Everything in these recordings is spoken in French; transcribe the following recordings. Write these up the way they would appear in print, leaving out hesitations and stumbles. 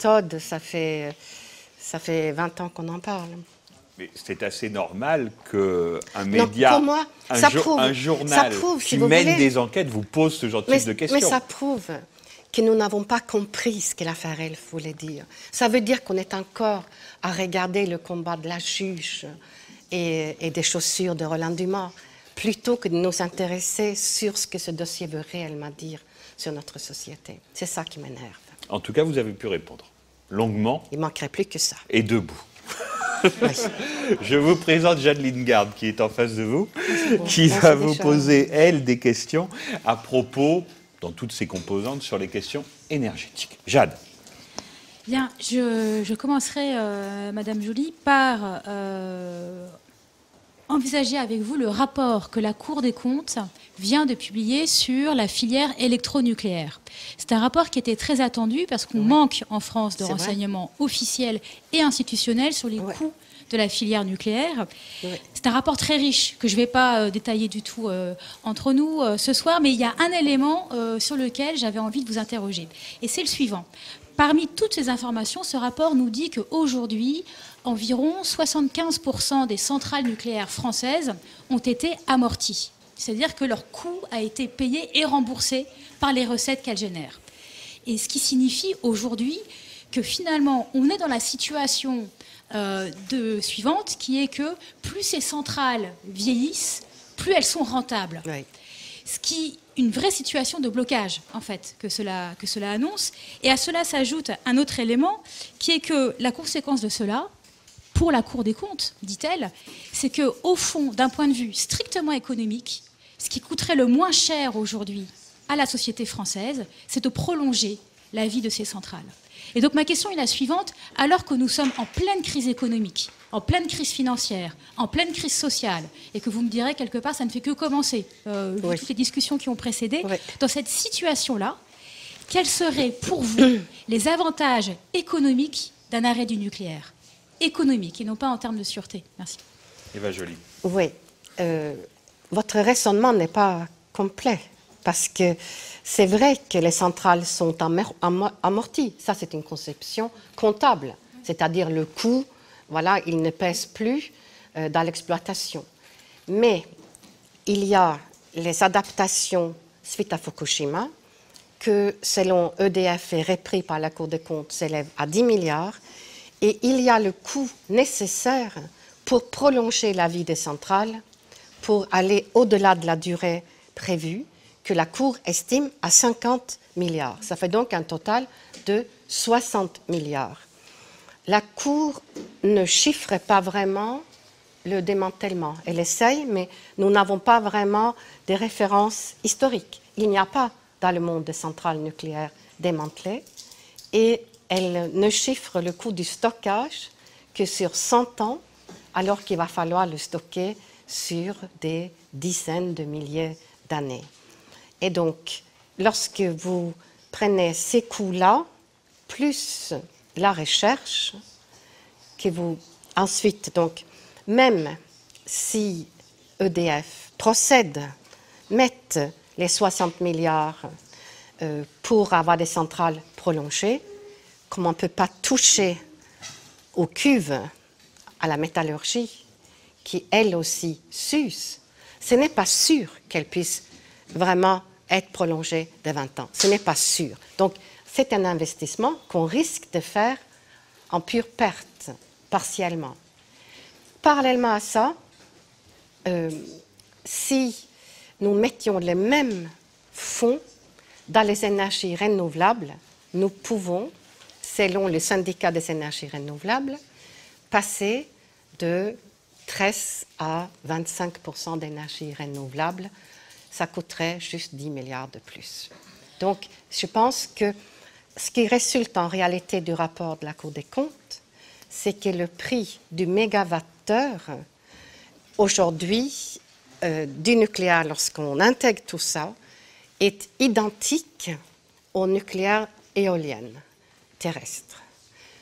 méthode, ça fait 20 ans qu'on en parle. Mais c'est assez normal qu'un média, pour moi, un journal qui mène des enquêtes vous pose ce genre de questions. Mais ça prouve que nous n'avons pas compris ce que l'affaire Elle voulait dire. Ça veut dire qu'on est encore à regarder le combat de la juge et des chaussures de Roland Dumas, plutôt que de nous intéresser sur ce que ce dossier veut réellement dire sur notre société. C'est ça qui m'énerve. En tout cas, vous avez pu répondre longuement. Il ne manquerait plus que ça. Et debout. Oui. Je vous présente Jade Lingard qui est en face de vous, qui va vous poser, elle, des questions à propos, dans toutes ses composantes, sur les questions énergétiques. Jade. Bien, je commencerai, Madame Joly, par envisager avec vous le rapport que la Cour des comptes vient de publier sur la filière électronucléaire. C'est un rapport qui était très attendu parce qu'on manque en France de renseignements officiels et institutionnels sur les coûts de la filière nucléaire. C'est un rapport très riche que je ne vais pas détailler du tout entre nous ce soir, mais il y a un élément sur lequel j'avais envie de vous interroger. Et c'est le suivant. Parmi toutes ces informations, ce rapport nous dit qu'aujourd'hui, environ 75% des centrales nucléaires françaises ont été amorties. C'est-à-dire que leur coût a été payé et remboursé par les recettes qu'elles génèrent. Et ce qui signifie aujourd'hui que finalement, on est dans la situation suivante, qui est que plus ces centrales vieillissent, plus elles sont rentables. Oui. Ce qui une vraie situation de blocage, en fait, que cela annonce. Et à cela s'ajoute un autre élément, qui est que la conséquence de cela, pour la Cour des comptes, dit-elle, c'est qu'au fond, d'un point de vue strictement économique, ce qui coûterait le moins cher aujourd'hui à la société française, c'est de prolonger la vie de ces centrales. Et donc ma question est la suivante, alors que nous sommes en pleine crise économique, en pleine crise financière, en pleine crise sociale, et que vous me direz quelque part, ça ne fait que commencer, vu toutes les discussions qui ont précédé, dans cette situation-là, quels seraient pour vous les avantages économiques d'un arrêt du nucléaire? Économique, et non pas en termes de sûreté. Merci. Eva Joly. Oui, votre raisonnement n'est pas complet, parce que c'est vrai que les centrales sont amorties. Ça, c'est une conception comptable, c'est-à-dire le coût, voilà, il ne pèse plus dans l'exploitation. Mais il y a les adaptations suite à Fukushima, que selon EDF et repris par la Cour des comptes s'élèvent à 10 milliards, et il y a le coût nécessaire pour prolonger la vie des centrales, pour aller au-delà de la durée prévue, que la Cour estime à 50 milliards. Ça fait donc un total de 60 milliards. La Cour ne chiffre pas vraiment le démantèlement. Elle essaye, mais nous n'avons pas vraiment des références historiques. Il n'y a pas dans le monde des centrales nucléaires démantelées, et elle ne chiffre le coût du stockage que sur 100 ans, alors qu'il va falloir le stocker sur des dizaines de milliers d'années. Et donc, lorsque vous prenez ces coûts-là, plus la recherche, que vous ensuite, donc, même si EDF procède, mette les 60 milliards pour avoir des centrales prolongées, comme on ne peut pas toucher aux cuves, à la métallurgie, qui elle aussi s'use, ce n'est pas sûr qu'elle puisse vraiment être prolongée de 20 ans. Ce n'est pas sûr. Donc, c'est un investissement qu'on risque de faire en pure perte, partiellement. Parallèlement à ça, si nous mettions les mêmes fonds dans les énergies renouvelables, nous pouvons, selon le syndicat des énergies renouvelables, passer de 13 à 25% d'énergie renouvelable. Ça coûterait juste 10 milliards de plus. Donc, je pense que ce qui résulte en réalité du rapport de la Cour des comptes, c'est que le prix du mégawattheure, aujourd'hui, du nucléaire, lorsqu'on intègre tout ça, est identique au nucléaire éolien terrestre.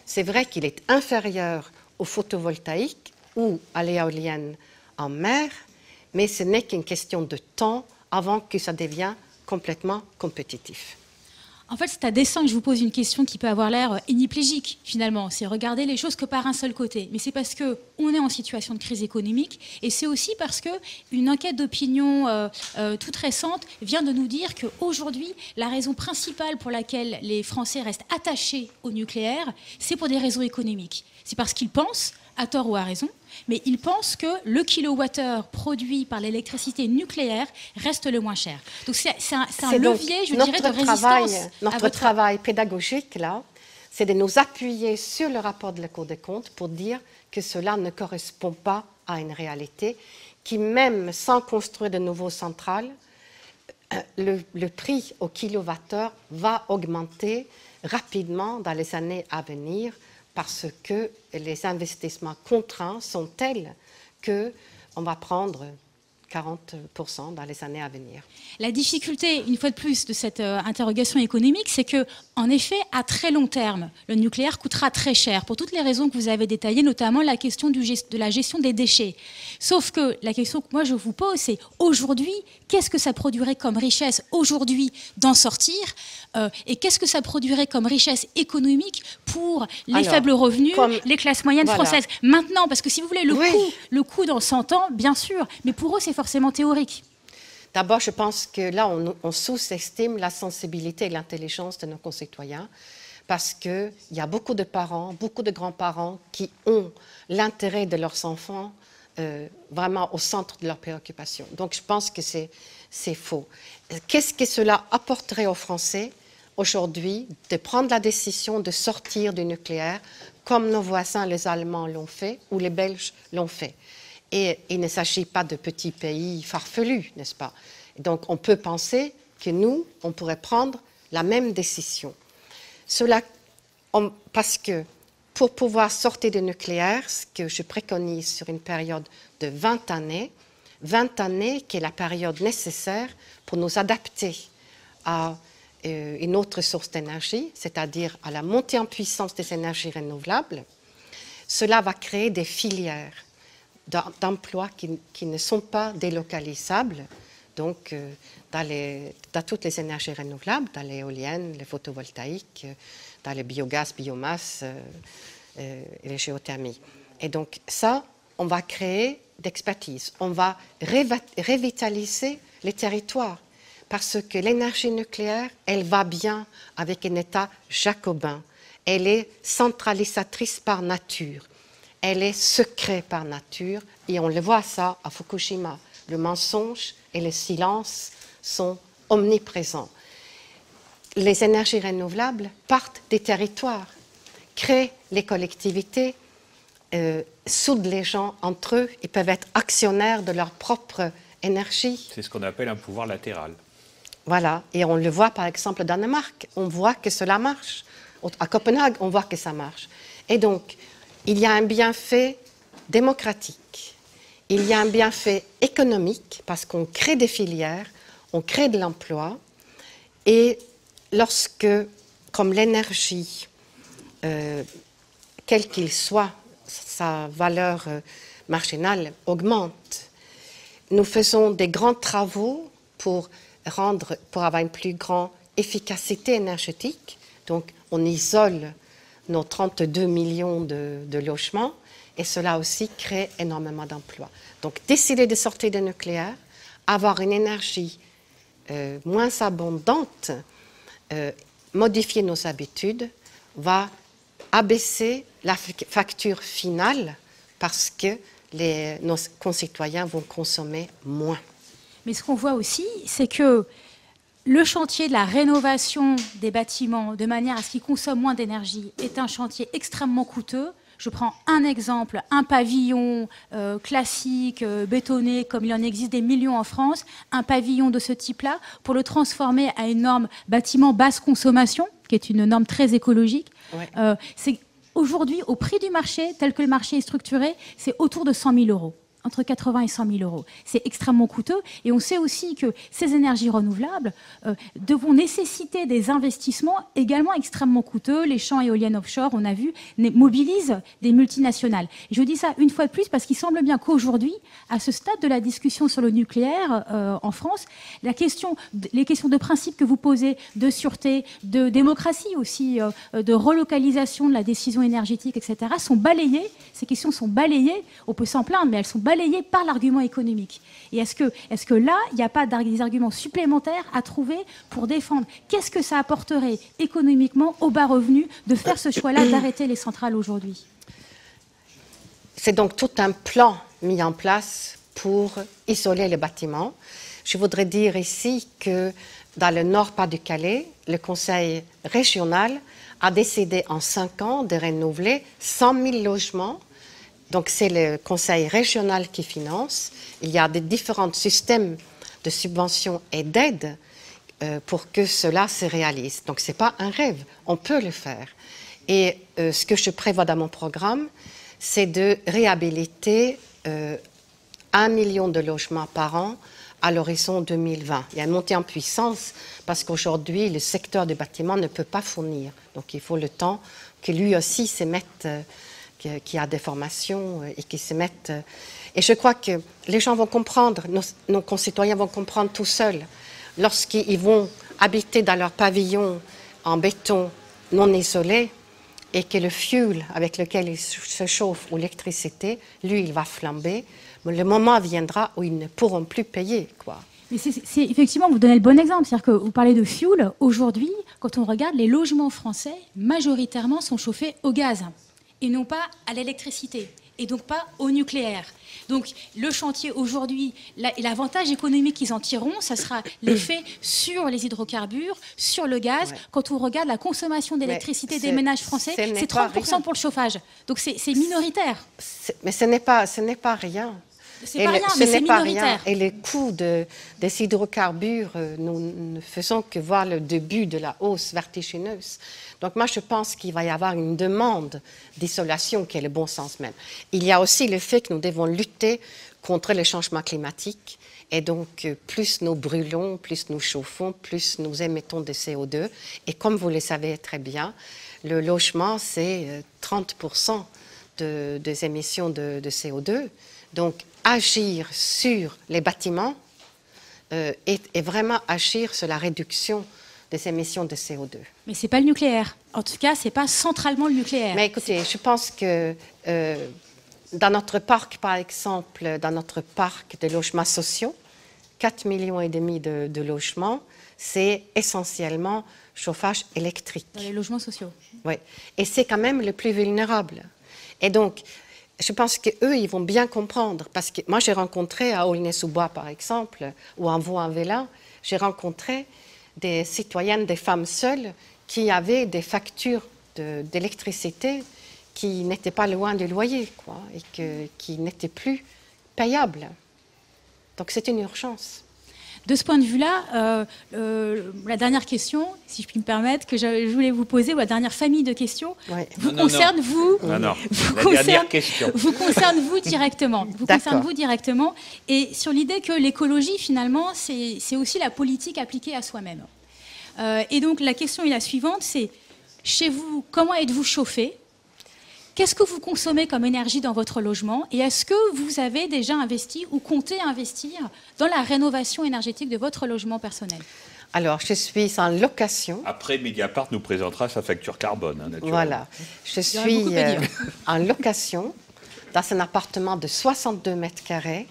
C'est vrai qu'il est inférieur au photovoltaïque ou à l'éolienne en mer, mais ce n'est qu'une question de temps avant que ça devienne complètement compétitif. En fait, c'est à dessein que je vous pose une question qui peut avoir l'air hémiplégique, finalement. C'est regarder les choses que par un seul côté. Mais c'est parce qu'on est en situation de crise économique et c'est aussi parce qu'une enquête d'opinion toute récente vient de nous dire qu'aujourd'hui, la raison principale pour laquelle les Français restent attachés au nucléaire, c'est pour des raisons économiques. C'est parce qu'ils pensent, à tort ou à raison, mais ils pensent que le kilowattheure produit par l'électricité nucléaire reste le moins cher. Donc c'est un levier, je dirais, de résistance. Notre travail pédagogique, là, c'est de nous appuyer sur le rapport de la Cour des comptes pour dire que cela ne correspond pas à une réalité, qui même sans construire de nouveaux centrales, le prix au kilowattheure va augmenter rapidement dans les années à venir, parce que les investissements contraints sont tels qu'on va prendre 40% dans les années à venir. La difficulté, une fois de plus, de cette interrogation économique, c'est que, en effet, à très long terme, le nucléaire coûtera très cher, pour toutes les raisons que vous avez détaillées, notamment la question de la gestion des déchets. Sauf que la question que moi je vous pose, c'est aujourd'hui, qu'est-ce que ça produirait comme richesse aujourd'hui d'en sortir et qu'est-ce que ça produirait comme richesse économique pour les faibles revenus, les classes moyennes françaises. Maintenant, parce que si vous voulez, le coût dans 100 ans, bien sûr, mais pour eux, c'est forcément théorique. D'abord, je pense que là, on sous-estime la sensibilité et l'intelligence de nos concitoyens, parce qu'il y a beaucoup de parents, beaucoup de grands-parents qui ont l'intérêt de leurs enfants vraiment au centre de leurs préoccupations. Donc, je pense que c'est faux. Qu'est-ce que cela apporterait aux Français aujourd'hui de prendre la décision de sortir du nucléaire, comme nos voisins, les Allemands, l'ont fait, ou les Belges l'ont fait? Et il ne s'agit pas de petits pays farfelus, n'est-ce pas? Donc, on peut penser que nous, on pourrait prendre la même décision. Parce que pour pouvoir sortir du nucléaire, ce que je préconise sur une période de 20 années qui est la période nécessaire pour nous adapter à une autre source d'énergie, c'est-à-dire à la montée en puissance des énergies renouvelables, cela va créer des filières d'emplois qui ne sont pas délocalisables, donc dans toutes les énergies renouvelables, dans l'éolienne, les photovoltaïques, dans les biogaz, biomasse et les géothermies. Et donc ça, on va créer d'expertise, on va revitaliser les territoires, parce que l'énergie nucléaire, elle va bien avec un État jacobin, elle est centralisatrice par nature. Elle est secrète par nature et on le voit ça à Fukushima. Le mensonge et le silence sont omniprésents. Les énergies renouvelables partent des territoires, créent les collectivités, soudent les gens entre eux, ils peuvent être actionnaires de leur propre énergie. C'est ce qu'on appelle un pouvoir latéral. Voilà, et on le voit par exemple au Danemark, on voit que cela marche. À Copenhague, on voit que ça marche. Et donc, il y a un bienfait démocratique, il y a un bienfait économique parce qu'on crée des filières, on crée de l'emploi et lorsque, comme l'énergie, quel qu'il soit, sa valeur marginale augmente, nous faisons des grands travaux pour avoir une plus grande efficacité énergétique. Donc, on isole nos 32 millions de logements, et cela aussi crée énormément d'emplois. Donc, décider de sortir du nucléaire, avoir une énergie moins abondante, modifier nos habitudes, va abaisser la facture finale parce que nos concitoyens vont consommer moins. Mais ce qu'on voit aussi, c'est que le chantier de la rénovation des bâtiments de manière à ce qu'ils consomment moins d'énergie est un chantier extrêmement coûteux. Je prends un exemple, un pavillon classique, bétonné, comme il en existe des millions en France, un pavillon de ce type-là, pour le transformer à une norme bâtiment basse consommation, qui est une norme très écologique. Ouais. C'est aujourd'hui, au prix du marché, tel que le marché est structuré, c'est autour de 100 000 €. entre 80 et 100 000 euros. C'est extrêmement coûteux. Et on sait aussi que ces énergies renouvelables devront nécessiter des investissements également extrêmement coûteux. Les champs éoliennes offshore, on a vu, mobilisent des multinationales. Et je dis ça une fois de plus parce qu'il semble bien qu'aujourd'hui, à ce stade de la discussion sur le nucléaire en France, les questions de principe que vous posez, de sûreté, de démocratie aussi, de relocalisation de la décision énergétique, etc., sont balayées. Ces questions sont balayées, on peut s'en plaindre, mais elles sont balayées par l'argument économique. Et est-ce que là, il n'y a pas des arguments supplémentaires à trouver pour défendre? Qu'est-ce que ça apporterait économiquement aux bas revenus de faire ce choix-là d'arrêter les centrales aujourd'hui? C'est donc tout un plan mis en place pour isoler les bâtiments. Je voudrais dire ici que dans le Nord-Pas-de-Calais, le Conseil régional a décidé en 5 ans de renouveler 100 000 logements. Donc c'est le Conseil régional qui finance. Il y a des différents systèmes de subventions et d'aides pour que cela se réalise. Donc ce n'est pas un rêve, on peut le faire. Et ce que je prévois dans mon programme, c'est de réhabiliter 1 million de logements par an à l'horizon 2020. Il y a une montée en puissance parce qu'aujourd'hui, le secteur du bâtiment ne peut pas fournir. Donc il faut le temps que lui aussi se mette, qu'il a des formations et qu'il se mette. Et je crois que les gens vont comprendre, nos concitoyens vont comprendre tout seuls, lorsqu'ils vont habiter dans leur pavillon en béton non isolé, et que le fuel avec lequel ils se chauffent ou l'électricité, lui, il va flamber. Mais le moment viendra où ils ne pourront plus payer, quoi. Mais c'est effectivement, vous donnez le bon exemple. C'est-à-dire que vous parlez de fuel. Aujourd'hui, quand on regarde, les logements français, majoritairement, sont chauffés au gaz et non pas à l'électricité et donc pas au nucléaire. Donc le chantier aujourd'hui, l'avantage économique qu'ils en tireront, ça sera l'effet sur les hydrocarbures, sur le gaz. Ouais. Quand on regarde la consommation d'électricité des ménages français, c'est 30% pour le chauffage. Donc c'est minoritaire. Mais ce n'est pas rien. C'est pas rien, mais c'est minoritaire. Et les coûts des hydrocarbures, nous ne faisons que voir le début de la hausse vertigineuse. Donc moi, je pense qu'il va y avoir une demande d'isolation qui est le bon sens même. Il y a aussi le fait que nous devons lutter contre le changement climatique. Et donc, plus nous brûlons, plus nous chauffons, plus nous émettons de CO2. Et comme vous le savez très bien, le logement, c'est 30% des émissions de CO2. Donc, agir sur les bâtiments et vraiment agir sur la réduction des émissions de CO2. Mais ce n'est pas le nucléaire. En tout cas, ce n'est pas centralement le nucléaire. Mais écoutez, je pense que dans notre parc, par exemple, dans notre parc de logements sociaux, 4,5 millions de logements, c'est essentiellement chauffage électrique. Dans les logements sociaux. Oui. Et c'est quand même le plus vulnérable. Et donc, je pense qu'eux, ils vont bien comprendre. Parce que moi, j'ai rencontré à Aulnay-sous-Bois, par exemple, ou en Vaux-en-Velin, j'ai rencontré des citoyennes, des femmes seules, qui avaient des factures d'électricité qui n'étaient pas loin du loyer, quoi, et qui n'étaient plus payables. Donc, c'est une urgence. De ce point de vue-là, la dernière question, si je puis me permettre, que je voulais vous poser, ou la dernière famille de questions, vous concerne vous directement. Vous concerne vous directement. Et sur l'idée que l'écologie, finalement, c'est aussi la politique appliquée à soi-même. Et donc, la question est la suivante, c'est, chez vous, comment êtes-vous chauffé ? Qu'est-ce que vous consommez comme énergie dans votre logement? Et est-ce que vous avez déjà investi ou comptez investir dans la rénovation énergétique de votre logement personnel? Alors, je suis en location. Après, Mediapart nous présentera sa facture carbone, naturellement. Voilà. Je suis en location dans un appartement de 62 mètres carrés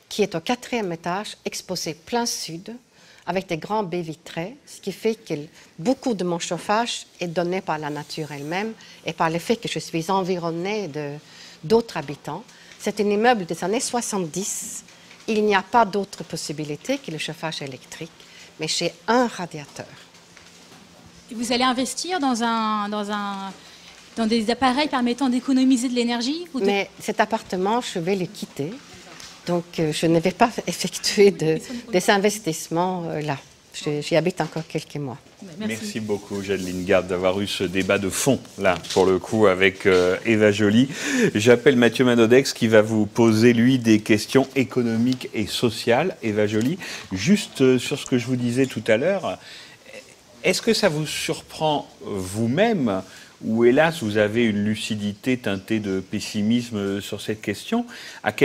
qui est au 4e étage, exposé plein sud, avec des grands baies vitrées, ce qui fait que beaucoup de mon chauffage est donné par la nature elle-même et par le fait que je suis environnée d'autres habitants. C'est un immeuble des années 70. Il n'y a pas d'autre possibilité que le chauffage électrique, mais j'ai un radiateur. Et vous allez investir dans des appareils permettant d'économiser de l'énergie? Mais cet appartement, je vais le quitter. Donc, je ne vais pas effectuer des investissements là. J'y habite encore quelques mois. Merci beaucoup, Jadeline Garde, d'avoir eu ce débat de fond, là, pour le coup, avec Eva Joly. J'appelle Mathieu Manodex qui va vous poser, lui, des questions économiques et sociales. Eva Joly, juste sur ce que je vous disais tout à l'heure, est-ce que ça vous surprend vous-même, ou hélas, vous avez une lucidité teintée de pessimisme sur cette question, à quel